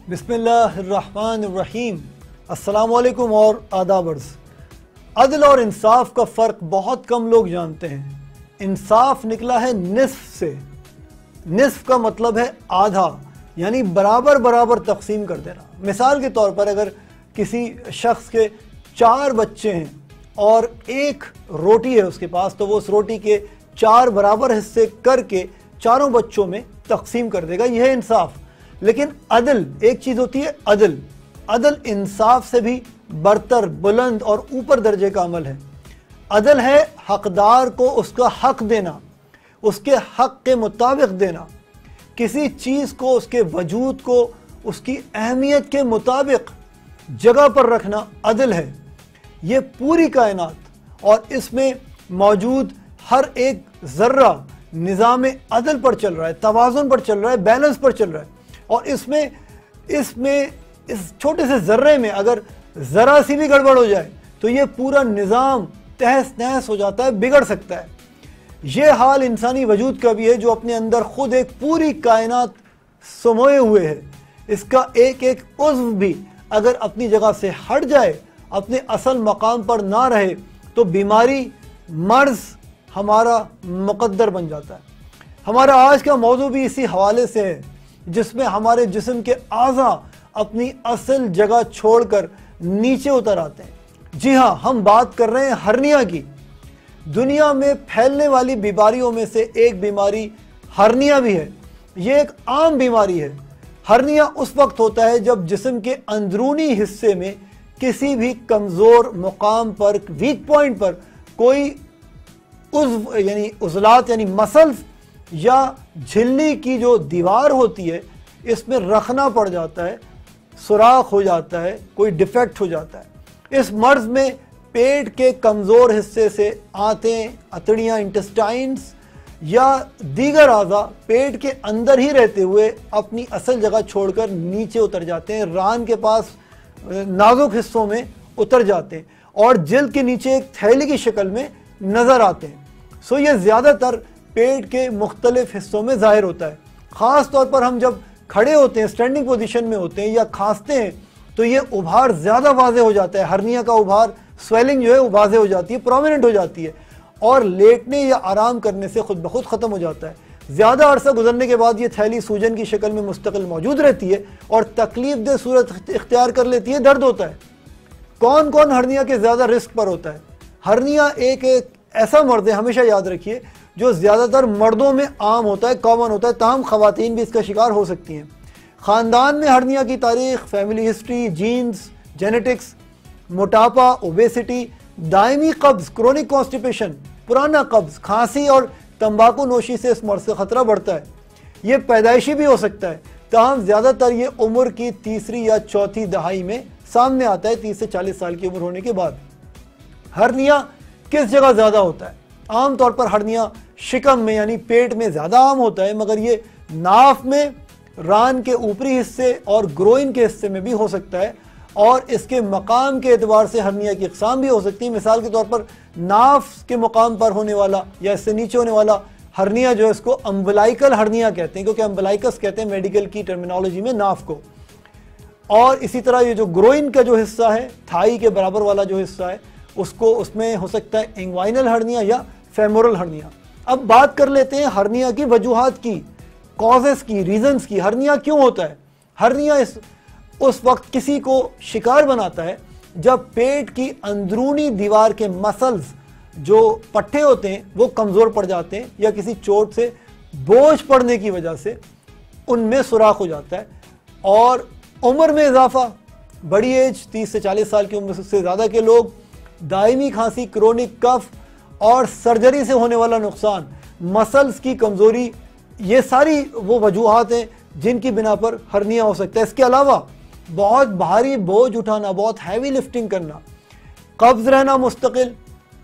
बिस्मिल्लाहिर्रहमानिर्रहीम। अस्सलाम वालेकुम और आदाबर्स। अदल और इंसाफ का फ़र्क बहुत कम लोग जानते हैं। इंसाफ निकला है निस्फ से। निस्फ का मतलब है आधा, यानी बराबर बराबर तकसीम कर देना। मिसाल के तौर पर अगर किसी शख्स के 4 बच्चे हैं और एक रोटी है उसके पास, तो वो उस रोटी के 4 बराबर हिस्से करके चारों बच्चों में तकसीम कर देगा। यह है इंसाफ। लेकिन अदल एक चीज़ होती है, अदल अदल इंसाफ से भी बरतर, बुलंद और ऊपर दर्जे का अमल है। अदल है हकदार को उसका हक देना, उसके हक के मुताबिक देना, किसी चीज़ को, उसके वजूद को उसकी अहमियत के मुताबिक जगह पर रखना अदल है। ये पूरी कायनात और इसमें मौजूद हर एक ज़र्रा निज़ाम अदल पर चल रहा है, तवाज़ुन पर चल रहा है, बैलेंस पर चल रहा है। और इसमें इस छोटे से ज़र्रे में अगर ज़रा सी भी गड़बड़ हो जाए तो ये पूरा निज़ाम तहस नहस हो जाता है, बिगड़ सकता है। ये हाल इंसानी वजूद का भी है, जो अपने अंदर खुद एक पूरी कायनात समोए हुए है। इसका एक एक उज़्व भी अगर अपनी जगह से हट जाए, अपने असल मकाम पर ना रहे, तो बीमारी, मर्ज़ हमारा मुक़द्दर बन जाता है। हमारा आज का मौजू भी इसी हवाले से है, जिसमें हमारे जिस्म के आज़ा अपनी असल जगह छोड़कर नीचे उतर आते हैं। जी हाँ, हम बात कर रहे हैं हर्निया की। दुनिया में फैलने वाली बीमारियों में से एक बीमारी हर्निया भी है। ये एक आम बीमारी है। हर्निया उस वक्त होता है जब जिस्म के अंदरूनी हिस्से में किसी भी कमज़ोर मुकाम पर, वीक पॉइंट पर कोई उज़्व यानी उज़लात यानी मसल्स या झिल्ली की जो दीवार होती है, इसमें रखना पड़ जाता है, सुराख हो जाता है, कोई डिफेक्ट हो जाता है। इस मर्ज़ में पेट के कमज़ोर हिस्से से आंतें, अतड़ियाँ, इंटेस्टाइन्स या दीगर आज़ा पेट के अंदर ही रहते हुए अपनी असल जगह छोड़कर नीचे उतर जाते हैं, रान के पास नाजुक हिस्सों में उतर जाते हैं और जिल्द के नीचे एक थैली की शक्ल में नज़र आते हैं। सो ये ज़्यादातर पेट के मुख्तलिफ हिस्सों में ज़ाहिर होता है। ख़ास तौर पर हम जब खड़े होते हैं, स्टैंडिंग पोजीशन में होते हैं या खांसते हैं, तो ये उभार ज़्यादा वाज़े हो जाता है। हर्निया का उभार, स्वेलिंग जो है वो वाज़े हो जाती है, प्रोमिनेंट हो जाती है और लेटने या आराम करने से खुद ब खुद ख़त्म हो जाता है। ज़्यादा अरसा गुजरने के बाद ये थैली सूजन की शक्ल में मुस्तकिल मौजूद रहती है और तकलीफ दे सूरत इख्तियार कर लेती है, दर्द होता है। कौन कौन हर्निया के ज़्यादा रिस्क पर होता है? हर्निया एक ऐसा मर्ज़ है, हमेशा याद रखिए, जो ज़्यादातर मर्दों में आम होता है, कॉमन होता है, ताहम ख़वातीन भी इसका शिकार हो सकती हैं। ख़ानदान में हर्निया की तारीख़, फैमिली हिस्ट्री, जीन्स, जेनेटिक्स, मोटापा, ओबेसिटी, दायमी कब्ज़, क्रोनिक कॉन्स्टिपेशन, पुराना कब्ज़, खांसी और तंबाकू नोशी से इस मर्ज़ का ख़तरा बढ़ता है। ये पैदाइशी भी हो सकता है, ताहम ज़्यादातर ये उम्र की तीसरी या चौथी दहाई में सामने आता है, 30 से 40 साल की उम्र होने के बाद। हर्निया किस जगह ज़्यादा होता है? आम तौर पर हर्निया शिकम में यानी पेट में ज़्यादा आम होता है, मगर ये नाफ में, रान के ऊपरी हिस्से और ग्रोइन के हिस्से में भी हो सकता है और इसके मकाम के एतबार से हर्निया की अक़साम भी हो सकती है। मिसाल के तौर पर नाफ के मकाम पर होने वाला या इससे नीचे होने वाला हर्निया जो है, इसको अम्बलाइकल हर्निया कहते हैं, क्योंकि अम्बलाइकस कहते हैं मेडिकल की टर्मिनोलॉजी में नाफ को। और इसी तरह ये जो ग्रोइन का जो हिस्सा है, थाई के बराबर वाला जो हिस्सा है, उसमें हो सकता है इंग्वाइनल हर्निया या फेमोरल हर्निया। अब बात कर लेते हैं हर्निया की वजूहात की, कॉजेस की, रीजंस की। हर्निया क्यों होता है? हर्निया उस वक्त किसी को शिकार बनाता है जब पेट की अंदरूनी दीवार के मसल्स, जो पट्टे होते हैं, वो कमज़ोर पड़ जाते हैं या किसी चोट से, बोझ पड़ने की वजह से उनमें सुराख हो जाता है। और उम्र में इजाफा, बड़ी एज 30 से 40 साल की उम्र से ज़्यादा के लोग, दायमी खांसी, क्रोनिक कफ और सर्जरी से होने वाला नुकसान, मसल्स की कमज़ोरी, ये सारी वो वजूहात हैं जिनकी बिना पर हर्निया हो सकता है। इसके अलावा बहुत भारी बोझ उठाना, बहुत हैवी लिफ्टिंग करना, कब्ज़ रहना मुस्तकिल,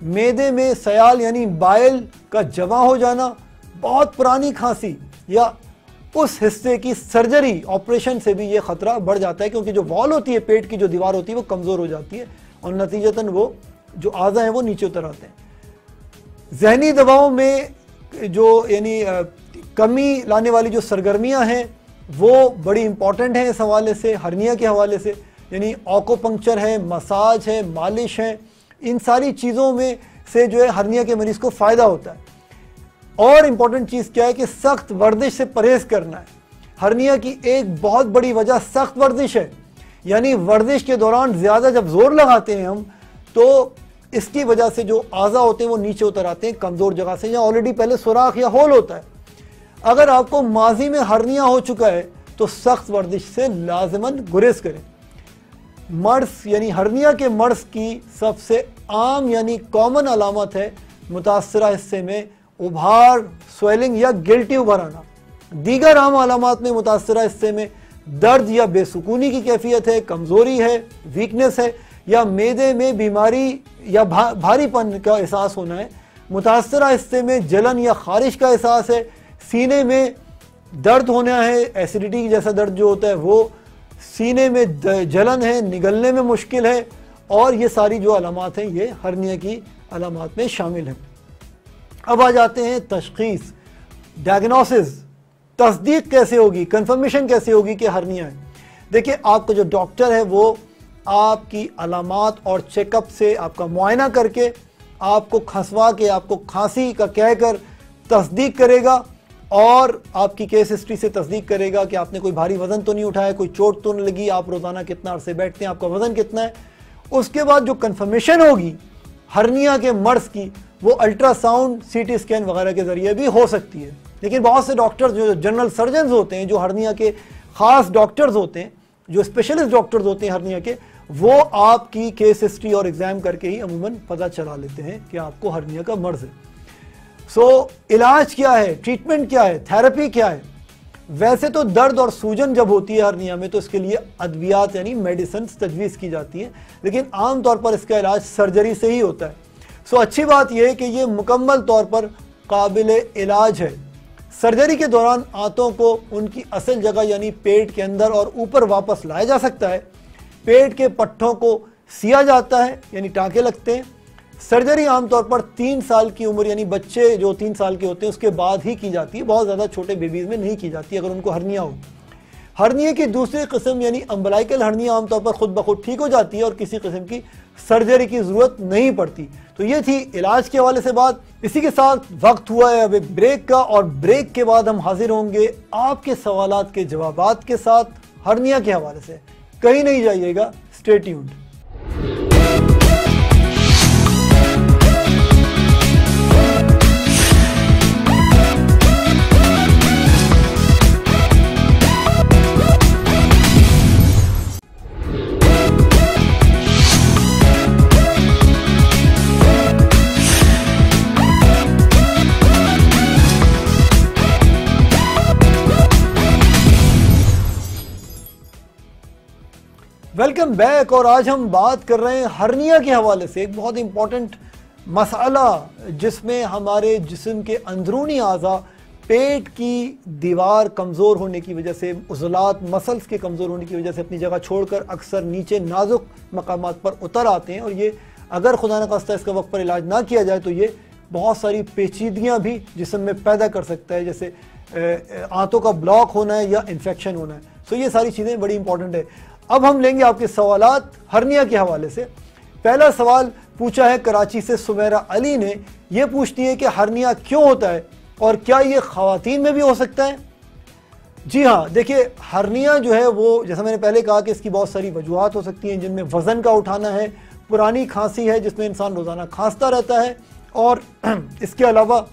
मैदे में सयाल यानी बाइल का जमा हो जाना, बहुत पुरानी खांसी या उस हिस्से की सर्जरी, ऑपरेशन से भी ये ख़तरा बढ़ जाता है, क्योंकि जो वॉल होती है, पेट की जो दीवार होती है, वो कमज़ोर हो जाती है और नतीजतन वो जो आज़ा हैं वो नीचे उतर आते हैं। जहनी दबाव में जो यानी कमी लाने वाली जो सरगर्मियां हैं, वो बड़ी इंपॉर्टेंट है इस हवाले से, हर्निया के हवाले से। यानी ऑकोपंक्चर है, मसाज है, मालिश है, इन सारी चीज़ों में से जो है हर्निया के मरीज़ को फ़ायदा होता है। और इम्पॉर्टेंट चीज़ क्या है कि सख्त वर्जिश से परहेज़ करना है। हर्निया की एक बहुत बड़ी वजह सख्त वर्जिश है, यानी वर्जिश के दौरान ज़्यादा जब ज़ोर लगाते हैं हम, तो इसकी वजह से जो आज़ा होते हैं वो नीचे उतर आते हैं कमज़ोर जगह से, या ऑलरेडी पहले सुराख या होल होता है। अगर आपको माजी में हर्निया हो चुका है तो सख्त वर्जिश से लाजमन गुरेज करें। मर्स यानी हर्निया के मर्स की सबसे आम यानी कॉमन अलामत है मुतासरा हिस्से में उभार, स्वेलिंग या गिल्टी उभर आना। दीगर आम अलामात में मुतासरा हिस्से में दर्द या बेसुकूनी की कैफियत है, कमज़ोरी है, वीकनेस है, या मैदे में बीमारी या भारीपन का एहसास होना है। मुतासरा हिस्से में जलन या खारिश का एहसास है, सीने में दर्द होना है, एसिडिटी जैसा दर्द जो होता है वो, सीने में जलन है, निगलने में मुश्किल है, और ये सारी जो अलामात हैं ये हर्निया की अलामात में शामिल हैं। अब आ जाते हैं तशखीस, डायग्नोसिस, तस्दीक कैसे होगी, कंफर्मेशन कैसे होगी कि हर्निया है। देखिए, आपका जो डॉक्टर है वो आपकी अलामात और चेकअप से आपका मुआयना करके आपको खंसवा के, आपको खांसी का कहकर तस्दीक करेगा, और आपकी केस हिस्ट्री से तस्दीक करेगा कि आपने कोई भारी वज़न तो नहीं उठाया, कोई चोट तो नहीं लगी, आप रोज़ाना कितना अरसे बैठते हैं, आपका वज़न कितना है। उसके बाद जो कंफर्मेशन होगी हर्निया के मर्ज की, वो अल्ट्रासाउंड, सीटी स्कैन वगैरह के ज़रिए भी हो सकती है। लेकिन बहुत से डॉक्टर्स जो जनरल सर्जन्स होते हैं, जो हर्निया के ख़ास डॉक्टर्स होते हैं, जो स्पेशलिस्ट डॉक्टर्स होते हैं हर्निया के, वो आपकी केस हिस्ट्री और एग्ज़ाम करके ही अमूमन पता चला लेते हैं कि आपको हर्निया का मर्ज है। सो इलाज क्या है, ट्रीटमेंट क्या है, थेरेपी क्या है। वैसे तो दर्द और सूजन जब होती है हर्निया में तो इसके लिए अद्वियात यानी मेडिसिन तजवीज़ की जाती है, लेकिन आमतौर पर इसका इलाज सर्जरी से ही होता है। सो अच्छी बात यह है कि ये मुकम्मल तौर पर काबिल इलाज है। सर्जरी के दौरान आंतों को उनकी असल जगह यानी पेट के अंदर और ऊपर वापस लाया जा सकता है। पेट के पट्टों को सिया जाता है यानी टाँके लगते हैं। सर्जरी आमतौर पर 3 साल की उम्र यानी बच्चे जो 3 साल के होते हैं उसके बाद ही की जाती है, बहुत ज़्यादा छोटे बेबीज़ में नहीं की जाती अगर उनको हर्निया हो। हर्निया की दूसरी किस्म यानी अम्बलाइकल हर्निया आमतौर पर खुद ब खुद ठीक हो जाती है और किसी किस्म की सर्जरी की ज़रूरत नहीं पड़ती। तो ये थी इलाज के हवाले से बात। इसी के साथ वक्त हुआ है अब ब्रेक का, और ब्रेक के बाद हम हाजिर होंगे आपके सवालात के जवाबात के साथ हर्निया के हवाले से। कहीं नहीं जाइएगा, स्टे ट्यून्ड। Welcome back. और आज हम बात कर रहे हैं हर्निया के हवाले से, एक बहुत इंपॉर्टेंट मसला जिसमें हमारे जिस्म के अंदरूनी आज़ा, पेट की दीवार कमज़ोर होने की वजह से, उज़लात मसल्स के कमज़ोर होने की वजह से अपनी जगह छोड़कर अक्सर नीचे नाजुक मकामात पर उतर आते हैं। और ये अगर खुदा न खास्ता इसका वक्त पर इलाज ना किया जाए तो ये बहुत सारी पेचीदगियाँ भी जिस्म में पैदा कर सकता है, जैसे आंतों का ब्लॉक होना है या इन्फेक्शन होना है। सो ये सारी चीज़ें बड़ी इंपॉर्टेंट है। अब हम लेंगे आपके सवालात हर्निया के हवाले से। पहला सवाल पूछा है कराची से सुमेरा अली ने। यह पूछती है कि हर्निया क्यों होता है और क्या ये ख़वातीन में भी हो सकता है। जी हाँ, देखिए हर्निया जो है वो, जैसा मैंने पहले कहा कि इसकी बहुत सारी वजूहात हो सकती हैं, जिनमें वज़न का उठाना है, पुरानी खांसी है जिसमें इंसान रोज़ाना खांसता रहता है, और इसके अलावा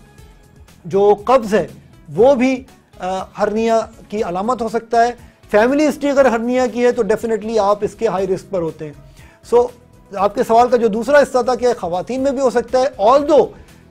जो कब्ज़ है वो भी हर्निया की अलामत हो सकता है। फैमिली हिस्ट्री अगर हर्निया की है तो डेफिनेटली आप इसके हाई रिस्क पर होते हैं। सो आपके सवाल का जो दूसरा हिस्सा था कि ख़वातीन में भी हो सकता है, ऑल्दो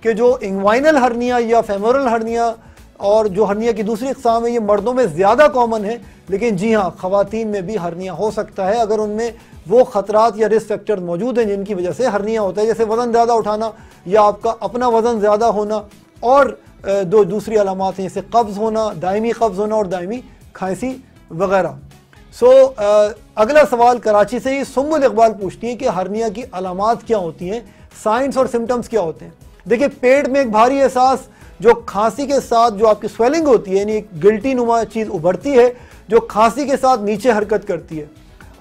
कि जो इंग्वाइनल हर्निया या फेमोरल हर्निया और जो हर्निया की दूसरी इक़साम है ये मर्दों में ज़्यादा कॉमन है, लेकिन जी हाँ, ख़वातीन में भी हर्निया हो सकता है अगर उनमें वो ख़तरात या रिस्क फैक्टर मौजूद हैं जिनकी वजह से हर्निया होता है, जैसे वज़न ज़्यादा उठाना या आपका अपना वज़न ज़्यादा होना, और दो दूसरी अलामात हैं जैसे कब्ज़ होना, दायमी कब्ज़ होना और दायमी खांसी वगैरह। सो अगला सवाल कराची से ही सुम्बुल इकबाल पूछती है कि हर्निया की अलामात क्या होती हैं, साइंस और सिम्टम्स क्या होते हैं। देखिए, पेट में एक भारी एहसास जो खांसी के साथ जो आपकी स्वेलिंग होती है यानी एक गिल्टी नुमा चीज़ उभरती है, जो खांसी के साथ नीचे हरकत करती है।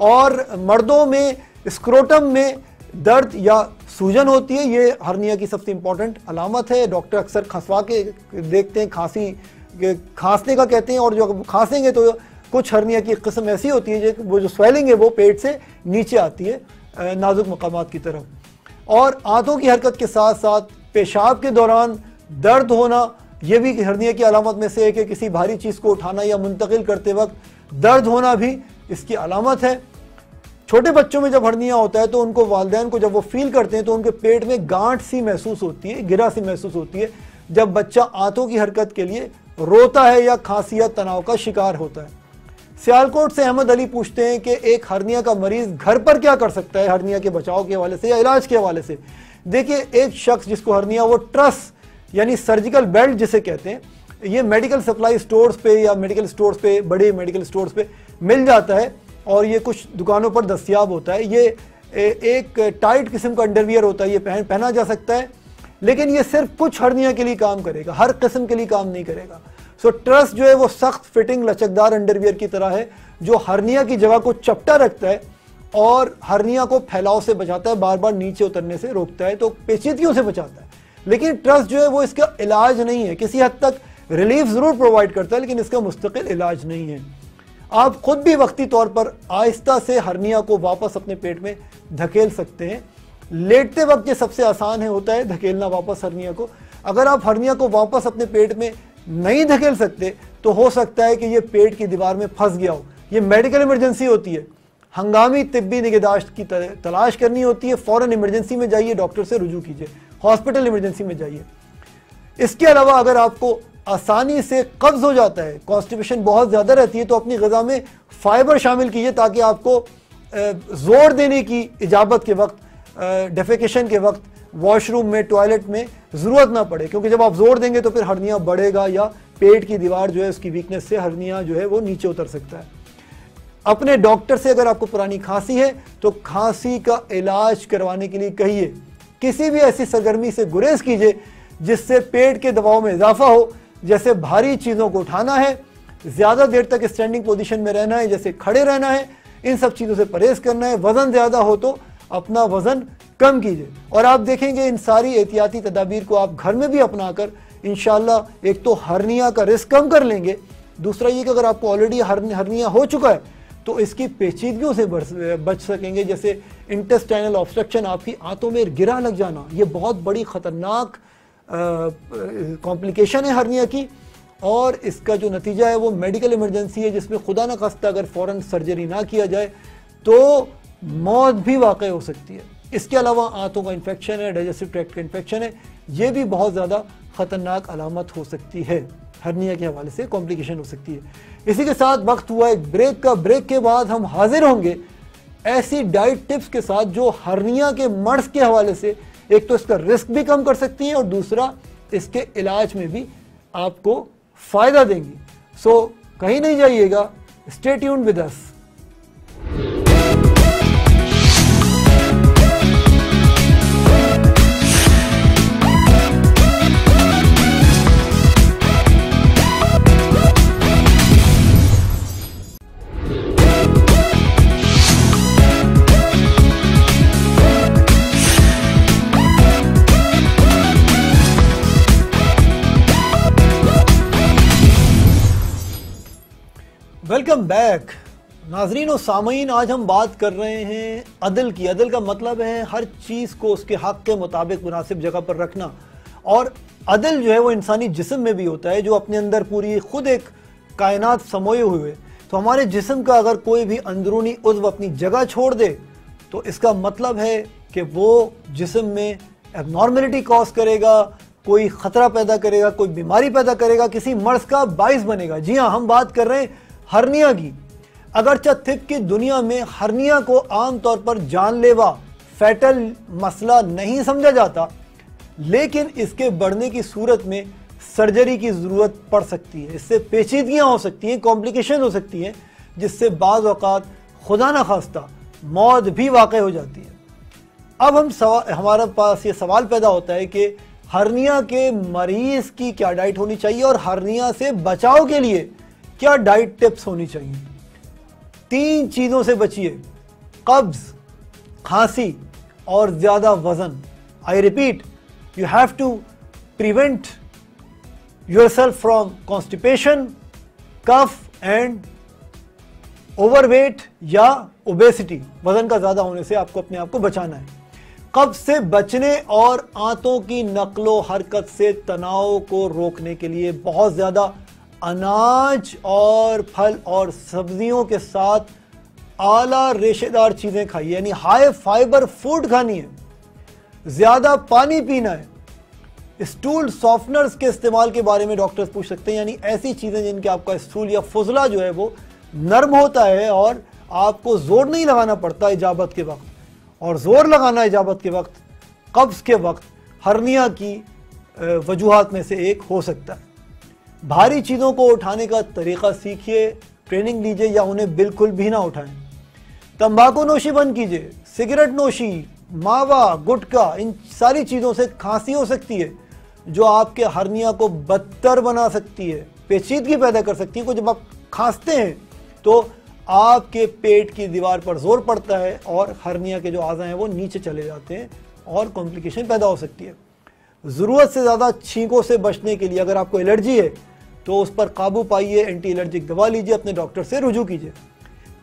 और मर्दों में स्क्रोटम में दर्द या सूजन होती है, ये हर्निया की सबसे इंपॉर्टेंट अलामत है। डॉक्टर अक्सर खंसवा के देखते हैं, खांसने का कहते हैं, और जो खांसेंगे तो कुछ हर्निया की किस्म ऐसी होती है वो जो स्वेलिंग है वो पेट से नीचे आती है नाजुक मकामात की तरफ। और आंतों की हरकत के साथ साथ पेशाब के दौरान दर्द होना, ये भी हर्निया की अलामत में से एक है। किसी भारी चीज़ को उठाना या मुंतकिल करते वक्त दर्द होना भी इसकी अलामत है। छोटे बच्चों में जब हर्निया होता है तो उनको वालिदैन को जब वो फील करते हैं तो उनके पेट में गांठ सी महसूस होती है, गिरा सी महसूस होती है जब बच्चा आंतों की हरकत के लिए रोता है या खांसी या तनाव का शिकार होता है। सियालकोट से अहमद अली पूछते हैं कि एक हर्निया का मरीज घर पर क्या कर सकता है हर्निया के बचाव के हवाले से या इलाज के हवाले से। देखिए, एक शख्स जिसको हर्निया, वो ट्रस यानी सर्जिकल बेल्ट जिसे कहते हैं, ये मेडिकल सप्लाई स्टोर्स पे या मेडिकल स्टोर्स पे, बड़े मेडिकल स्टोर्स पे मिल जाता है और ये कुछ दुकानों पर दस्तयाब होता है। ये एक टाइट किस्म का अंडरवियर होता है, ये पहना जा सकता है, लेकिन ये सिर्फ कुछ हर्निया के लिए काम करेगा, हर किस्म के लिए काम नहीं करेगा। सो ट्रस जो है वो सख्त फिटिंग लचकदार अंडरवियर की तरह है जो हर्निया की जगह को चपटा रखता है और हर्निया को फैलाव से बचाता है, बार बार नीचे उतरने से रोकता है, तो पेचीदगियों से बचाता है। लेकिन ट्रस जो है वो इसका इलाज नहीं है, किसी हद तक रिलीफ ज़रूर प्रोवाइड करता है लेकिन इसका मुस्तकिल इलाज नहीं है। आप खुद भी वक्ती तौर पर आहिस्ता से हर्निया को वापस अपने पेट में धकेल सकते हैं। लेटते वक्त ये सबसे आसान होता है धकेलना वापस हर्निया को। अगर आप हर्निया को वापस अपने पेट में नहीं धकेल सकते तो हो सकता है कि ये पेट की दीवार में फंस गया हो। ये मेडिकल इमरजेंसी होती है, हंगामी तिब्बी निगहदाश्त की तलाश करनी होती है। फ़ौरन इमरजेंसी में जाइए, डॉक्टर से रुजू कीजिए, हॉस्पिटल इमरजेंसी में जाइए। इसके अलावा अगर आपको आसानी से कब्ज़ हो जाता है, कॉन्स्टिपेशन बहुत ज़्यादा रहती है, तो अपनी ग़िज़ा में फ़ाइबर शामिल कीजिए ताकि आपको ज़ोर देने की इजाज़त के वक्त, डेफेकेशन के वक्त वॉशरूम में, टॉयलेट में ज़रूरत ना पड़े, क्योंकि जब आप जोर देंगे तो फिर हर्निया बढ़ेगा या पेट की दीवार जो है उसकी वीकनेस से हर्निया जो है वो नीचे उतर सकता है। अपने डॉक्टर से अगर आपको पुरानी खांसी है तो खांसी का इलाज करवाने के लिए कहिए। किसी भी ऐसी सरगर्मी से गुरेज कीजिए जिससे पेट के दबाव में इजाफा हो, जैसे भारी चीज़ों को उठाना है, ज़्यादा देर तक स्टैंडिंग पोजीशन में रहना है, जैसे खड़े रहना है, इन सब चीज़ों से परहेज करना है। वज़न ज़्यादा हो तो अपना वज़न कम कीजिए और आप देखेंगे इन सारी एहतियाती तदाबीर को आप घर में भी अपनाकर इंशाअल्लाह एक तो हर्निया का रिस्क कम कर लेंगे, दूसरा ये कि अगर आपको ऑलरेडी हर्निया हो चुका है तो इसकी पेचीदगियों से बच सकेंगे, जैसे इंटेस्टाइनल ऑब्स्ट्रक्शन, आपकी आंतों में गिरा लग जाना। ये बहुत बड़ी ख़तरनाक कॉम्प्लिकेशन है हर्निया की और इसका जो नतीजा है वो मेडिकल इमरजेंसी है जिसमें खुदा न खास्ता अगर फ़ौरन सर्जरी ना किया जाए तो मौत भी वाक़ई हो सकती है। इसके अलावा आंतों का इन्फेक्शन है, डाइजेस्टिव ट्रैक्ट का इन्फेक्शन है, ये भी बहुत ज़्यादा ख़तरनाक अलामत हो सकती है, हर्निया के हवाले से कॉम्प्लिकेशन हो सकती है। इसी के साथ वक्त हुआ एक ब्रेक का। ब्रेक के बाद हम हाजिर होंगे ऐसी डाइट टिप्स के साथ जो हर्निया के मर्ज के हवाले से एक तो इसका रिस्क भी कम कर सकती हैं और दूसरा इसके इलाज में भी आपको फ़ायदा देंगी। सो कहीं नहीं जाइएगा, stay tuned with us. Welcome back नाजरीन और सामीन। आज हम बात कर रहे हैं अदल की। अदल का मतलब है हर चीज़ को उसके हक़ के मुताबिक मुनासिब जगह पर रखना। और अदल जो है वो इंसानी जिस्म में भी होता है जो अपने अंदर पूरी खुद एक कायनात समोए हुए। तो हमारे जिस्म का अगर कोई भी अंदरूनी उज़्व अपनी जगह छोड़ दे तो इसका मतलब है कि वो जिस्म में एबनॉर्मलिटी कॉज करेगा, कोई ख़तरा पैदा करेगा, कोई बीमारी पैदा करेगा, किसी मर्ज़ का बाइस बनेगा। जी हाँ, हम बात कर रहे हैं हर्निया की। अगरचे तिब की दुनिया में हर्निया को आमतौर पर जानलेवा फैटल मसला नहीं समझा जाता, लेकिन इसके बढ़ने की सूरत में सर्जरी की ज़रूरत पड़ सकती है। इससे पेचीदगियाँ हो सकती हैं, कॉम्प्लिकेशन हो सकती हैं, जिससे बाज़ औक़ात खुदा न खास्ता मौत भी वाक़ हो जाती है। अब हमारे पास ये सवाल पैदा होता है कि हर्निया के मरीज़ की क्या डाइट होनी चाहिए और हर्निया से बचाव के लिए क्या डाइट टिप्स होनी चाहिए? 3 चीजों से बचिए, कब्ज, खांसी और ज्यादा वजन। I repeat, you have to prevent yourself from constipation, cough and overweight या ओबेसिटी। वजन का ज्यादा होने से आपको अपने आप को बचाना है। कब्ज से बचने और आंतों की नकलो हरकत से तनाव को रोकने के लिए बहुत ज्यादा अनाज और फल और सब्जियों के साथ आला रेशेदार चीजें खाइए, यानी हाई फाइबर फूड खानी है। ज्यादा पानी पीना है। स्टूल सॉफ्टनर्स के इस्तेमाल के बारे में डॉक्टर्स पूछ सकते हैं, यानी ऐसी चीजें जिनके आपका स्टूल या फुजला जो है वो नर्म होता है और आपको जोर नहीं लगाना पड़ता इजाबत के वक्त। और जोर लगाना इजाबत के वक्त कब्ज के वक्त हर्निया की वजूहात में से एक हो सकता है। भारी चीज़ों को उठाने का तरीक़ा सीखिए, ट्रेनिंग लीजिए या उन्हें बिल्कुल भी ना उठाएं। तंबाकू नोशी बंद कीजिए। सिगरेट नोशी, मावा, गुटखा, इन सारी चीज़ों से खांसी हो सकती है जो आपके हर्निया को बदतर बना सकती है, पेचीदगी पैदा कर सकती है। जब आप खांसते हैं तो आपके पेट की दीवार पर जोर पड़ता है और हर्निया के जो आज़ा हैं वो नीचे चले जाते हैं और कॉम्प्लिकेशन पैदा हो सकती है। ज़रूरत से ज़्यादा छींकों से बचने के लिए अगर आपको एलर्जी है तो उस पर काबू पाइए, एंटी एलर्जिक दवा लीजिए, अपने डॉक्टर से रुजू कीजिए।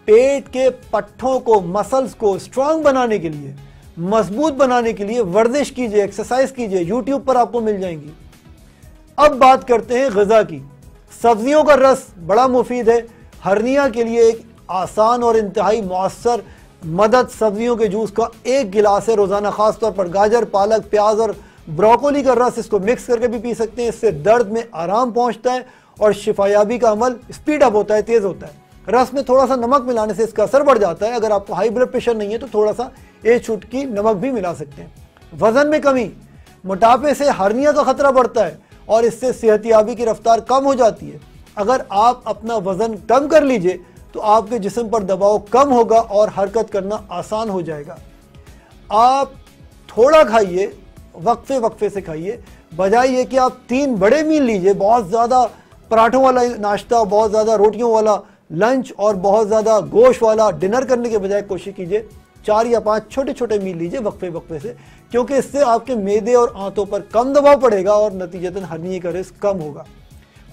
पेट के पट्ठों को, मसल्स को स्ट्रांग बनाने के लिए, मजबूत बनाने के लिए वर्जिश कीजिए, एक्सरसाइज कीजिए, यूट्यूब पर आपको मिल जाएंगी। अब बात करते हैं ग़िज़ा की। सब्जियों का रस बड़ा मुफीद है। हर्निया के लिए एक आसान और इंतहाई मौसर मदद सब्जियों के जूस का 1 गिलास है रोज़ाना। ख़ास तौर पर गाजर, पालक, प्याज और ब्रोकोली का रस, इसको मिक्स करके भी पी सकते हैं। इससे दर्द में आराम पहुंचता है और शिफायाबी का अमल स्पीड अप होता है, तेज़ होता है। रस में थोड़ा सा नमक मिलाने से इसका असर बढ़ जाता है। अगर आपको हाई ब्लड प्रेशर नहीं है तो थोड़ा सा 1 चुटकी नमक भी मिला सकते हैं। वज़न में कमी, मोटापे से हर्निया का खतरा बढ़ता है और इससे सेहतियाबी की रफ्तार कम हो जाती है। अगर आप अपना वज़न कम कर लीजिए तो आपके जिस्म पर दबाव कम होगा और हरकत करना आसान हो जाएगा। आप थोड़ा खाइए, वक्फे वक्फे से खाइए, बजाय ये कि आप 3 बड़े मील लीजिए, बहुत ज़्यादा पराठों वाला नाश्ता, बहुत ज़्यादा रोटियों वाला लंच और बहुत ज़्यादा गोश्त वाला डिनर करने के बजाय कोशिश कीजिए 4 या 5 छोटे छोटे मील लीजिए वक्फे वक्फे से, क्योंकि इससे आपके मैदे और आंतों पर कम दबाव पड़ेगा और नतीजतन हर्निया का रिस्क कम होगा।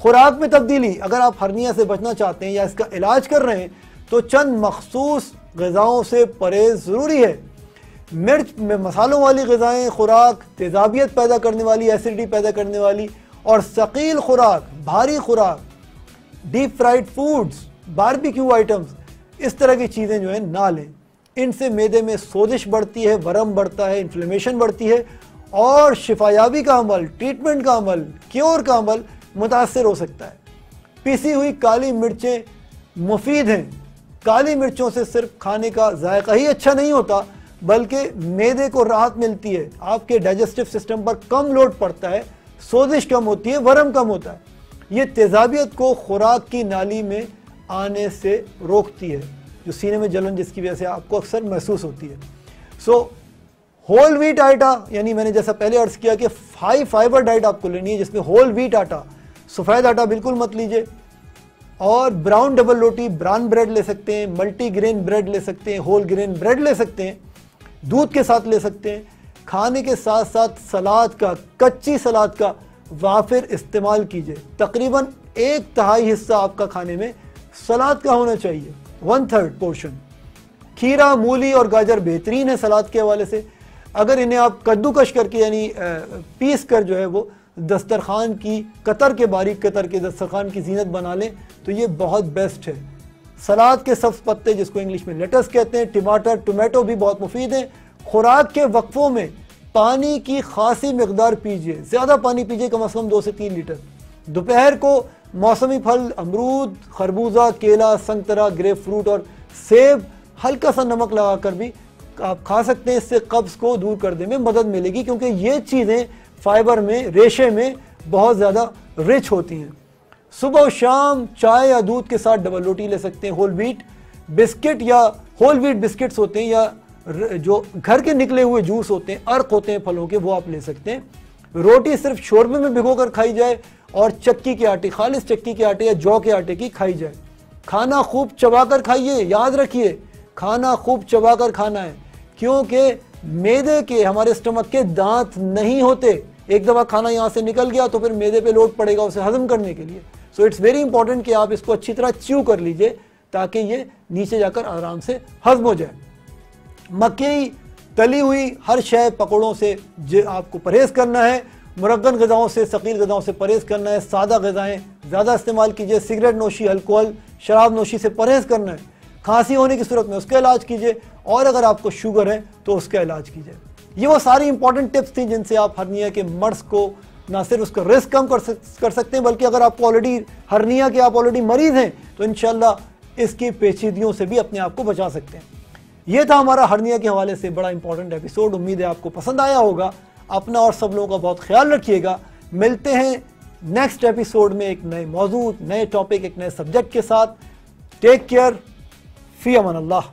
खुराक में तब्दीली, अगर आप हर्निया से बचना चाहते हैं या इसका इलाज कर रहे हैं तो चंद मखसूस ग़िज़ाओं से परहेज़ ज़रूरी है। मिर्च में मसालों वाली ग़िज़ाएँ, खुराक, तेज़ाबियत पैदा करने वाली, एसिडिटी पैदा करने वाली और सकील खुराक, भारी खुराक, deep fried foods, barbecue items, इस तरह की चीज़ें जो है ना लें। इनसे मैदे में सोजिश बढ़ती है, वरम बढ़ता है, इन्फ्लेमेशन बढ़ती है और शिफायाबी का अमल, ट्रीटमेंट का अमल, क्योर का अमल मुतासर हो सकता है। पिसी हुई काली मिर्चें मुफीद हैं। काली मिर्चों से सिर्फ खाने का जायका ही अच्छा नहीं होता बल्कि मैदे को राहत मिलती है, आपके डाइजेस्टिव सिस्टम पर कम लोड पड़ता है, सोजिश कम होती है, वरम कम होता है। ये तेज़ाबियत को खुराक की नाली में आने से रोकती है, जो सीने में जलन जिसकी वजह से आपको अक्सर महसूस होती है। सो होल व्हीट आटा, यानी मैंने जैसा पहले अर्ज किया कि हाई फाइबर डाइट आपको लेनी है जिसमें होल व्हीट आटा, सफ़ेद आटा बिल्कुल मत लीजिए। और ब्राउन डबल रोटी, ब्राउन ब्रेड ले सकते हैं, मल्टी ग्रेन ब्रेड ले सकते हैं, होल ग्रेन ब्रेड ले सकते हैं, दूध के साथ ले सकते हैं। खाने के साथ साथ सलाद का, कच्ची सलाद का वाफिर इस्तेमाल कीजिए। तकरीबन 1/3 हिस्सा आपका खाने में सलाद का होना चाहिए, 1/3 पोर्शन। खीरा, मूली और गाजर बेहतरीन है सलाद के हवाले से। अगर इन्हें आप कद्दूकश करके यानी पीस कर जो है वो दस्तरखान की कतर के, बारीक कतर के दस्तरखान की जीनत बना लें तो ये बहुत बेस्ट है। सलाद के सब्ज़ पत्ते जिसको इंग्लिश में लेटस कहते हैं, टमाटर, टोमेटो भी बहुत मुफीद हैं। खुराक के वक्फों में पानी की खासी मकदार पीजिए, ज़्यादा पानी पीजिए, कम से कम 2 से 3 लीटर। दोपहर को मौसमी फल, अमरूद, खरबूजा, केला, संतरा, ग्रेप फ्रूट और सेब हल्का सा नमक लगा कर भी आप खा सकते हैं। इससे कब्ज़ को दूर करने में मदद मिलेगी क्योंकि ये चीज़ें फाइबर में, रेशे में बहुत ज़्यादा रिच होती हैं। सुबह और शाम चाय या दूध के साथ डबल रोटी ले सकते हैं। होल व्हीट बिस्किट या होल व्हीट बिस्किट्स होते हैं या जो घर के निकले हुए जूस होते हैं, अर्क होते हैं फलों के, वो आप ले सकते हैं। रोटी सिर्फ शोरबे में भिगो कर खाई जाए और चक्की के आटे, खालिस चक्की के आटे या जौ के आटे की खाई जाए। खाना खूब चबाकर खाइए, याद रखिए खाना खूब चबाकर खाना है, क्योंकि मैदे के, हमारे स्टमक के दांत नहीं होते। एक दफ़ा खाना यहाँ से निकल गया तो फिर मैदे पे लोड पड़ेगा उसे हजम करने के लिए। सो इट्स वेरी इंपॉर्टेंट कि आप इसको अच्छी तरह च्यू कर लीजिए ताकि ये नीचे जाकर आराम से हजम हो जाए। मक्खी, तली हुई हर शय, पकौड़ों से आपको परहेज़ करना है। मुरक्कन ग़िज़ाओं से, सकील ग़िज़ाओं से परहेज़ करना है। सादा ग़िज़ाएँ ज़्यादा इस्तेमाल कीजिए। सिगरेट नोशी, अल्कोहल, शराब नोशी से परहेज़ करना है। खांसी होने की सूरत में उसका इलाज कीजिए, और अगर आपको शुगर है तो उसका इलाज कीजिए। ये वो सारी इंपॉर्टेंट टिप्स थी जिनसे आप हर्निया के मर्ज़ को ना सिर्फ उसका रिस्क कम कर सकते हैं, बल्कि अगर आपको ऑलरेडी हर्निया के आप ऑलरेडी मरीज़ हैं तो इंशाल्लाह इसकी पेचीदगियों से भी अपने आप को बचा सकते हैं। ये था हमारा हर्निया के हवाले से बड़ा इंपॉर्टेंट एपिसोड। उम्मीद है आपको पसंद आया होगा। अपना और सब लोगों का बहुत ख्याल रखिएगा। मिलते हैं नेक्स्ट एपिसोड में एक नए मौजूद, नए टॉपिक, एक नए सब्जेक्ट के साथ। टेक केयर, फी अमान अल्लाह।